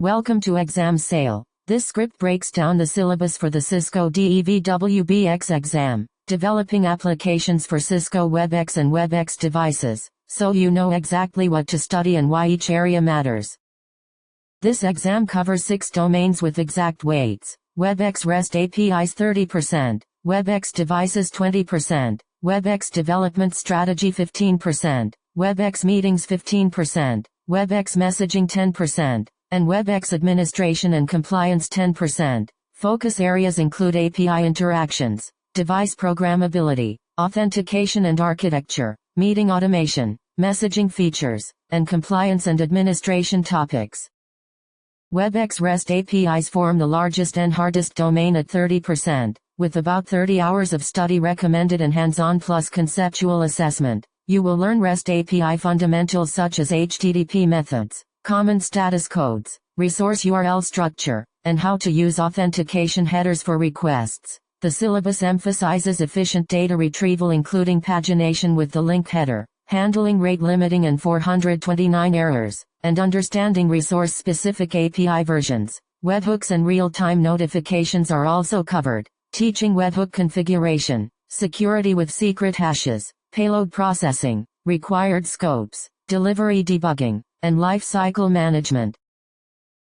Welcome to Exam Sale. This script breaks down the syllabus for the Cisco DEVWBX exam, developing applications for Cisco Webex and Webex devices, so you know exactly what to study and why each area matters. This exam covers 6 domains with exact weights: Webex REST APIs 30%, Webex devices 20%, Webex development strategy 15%, Webex meetings 15%, Webex messaging 10%, and Webex administration and compliance 10%. Focus areas include API interactions, device programmability, authentication and architecture, meeting automation, messaging features, and compliance and administration topics. Webex REST APIs form the largest and hardest domain at 30%, with about 30 hours of study recommended and hands-on plus conceptual assessment. You will learn REST API fundamentals such as HTTP methods, common status codes, resource URL structure, and how to use authentication headers for requests. The syllabus emphasizes efficient data retrieval including pagination with the link header, handling rate limiting and 429 errors, and understanding resource-specific API versions. Webhooks and real-time notifications are also covered, teaching webhook configuration, security with secret hashes, payload processing, required scopes, delivery debugging, and life cycle management.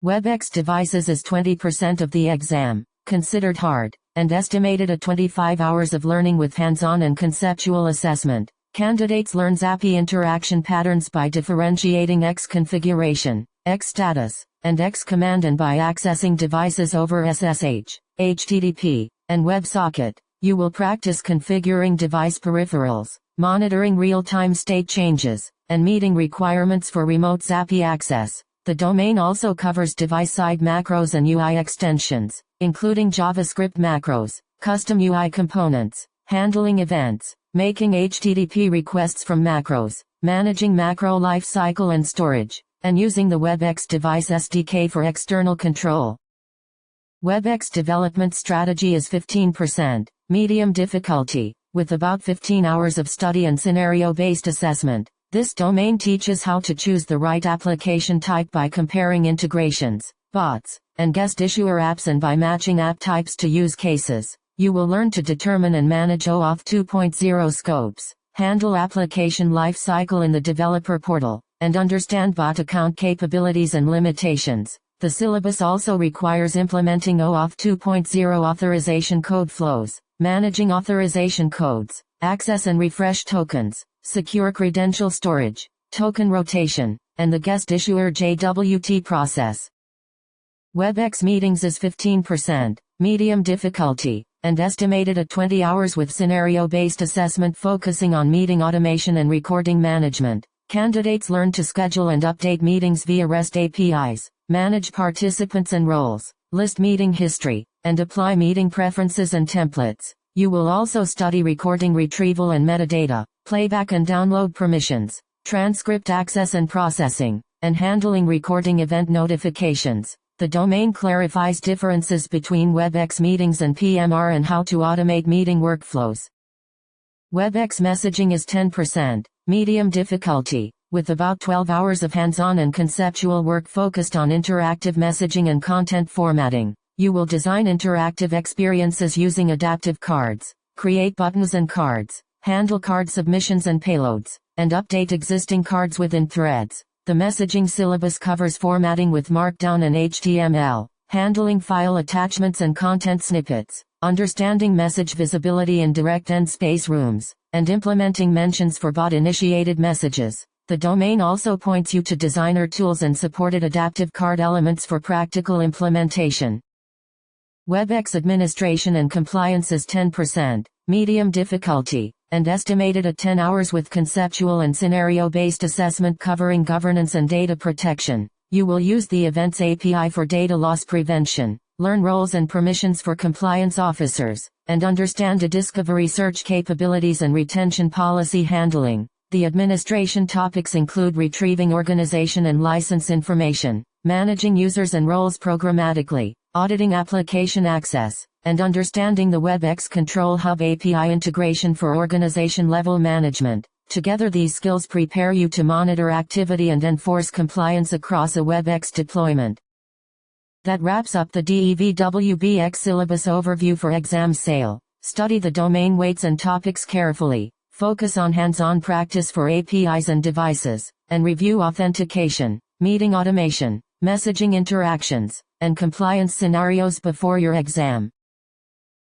Webex devices is 20% of the exam, considered hard, and estimated at 25 hours of learning with hands-on and conceptual assessment. Candidates learn xAPI interaction patterns by differentiating X configuration, X status, and X command and by accessing devices over SSH, HTTP, and WebSocket. You will practice configuring device peripherals, monitoring real-time state changes, and meeting requirements for remote xAPI access. The domain also covers device-side macros and UI extensions, including JavaScript macros, custom UI components, handling events, making HTTP requests from macros, managing macro lifecycle and storage, and using the Webex device SDK for external control. Webex development strategy is 15%, medium difficulty, with about 15 hours of study and scenario-based assessment. This domain teaches how to choose the right application type by comparing integrations, bots, and guest issuer apps and by matching app types to use cases. You will learn to determine and manage OAuth 2.0 scopes, handle application lifecycle in the developer portal, and understand bot account capabilities and limitations. The syllabus also requires implementing OAuth 2.0 authorization code flows, managing authorization codes, access and refresh tokens, secure credential storage, token rotation, and the guest issuer JWT process. Webex meetings is 15%, medium difficulty, and estimated at 20 hours with scenario-based assessment focusing on meeting automation and recording management. Candidates learn to schedule and update meetings via REST APIs, manage participants and roles, list meeting history, and apply meeting preferences and templates. You will also study recording retrieval and metadata, playback and download permissions, transcript access and processing, and handling recording event notifications. The domain clarifies differences between Webex meetings and PMR and how to automate meeting workflows. Webex messaging is 10%, medium difficulty, with about 12 hours of hands-on and conceptual work focused on interactive messaging and content formatting. You will design interactive experiences using adaptive cards, create buttons and cards, handle card submissions and payloads, and update existing cards within threads. The messaging syllabus covers formatting with Markdown and HTML, handling file attachments and content snippets, understanding message visibility in direct end space rooms, and implementing mentions for bot-initiated messages. The domain also points you to designer tools and supported adaptive card elements for practical implementation. Webex administration and compliance is 10%, medium difficulty, and estimated at 10 hours with conceptual and scenario-based assessment covering governance and data protection. You will use the Events API for data loss prevention, learn roles and permissions for compliance officers, and understand discovery search capabilities and retention policy handling. The administration topics include retrieving organization and license information, managing users and roles programmatically, auditing application access, and understanding the Webex Control Hub API integration for organization-level management. Together these skills prepare you to monitor activity and enforce compliance across a Webex deployment. That wraps up the DEVWBX syllabus overview for exam sale. Study the domain weights and topics carefully. Focus on hands-on practice for APIs and devices, and review authentication, meeting automation, messaging interactions, and compliance scenarios before your exam.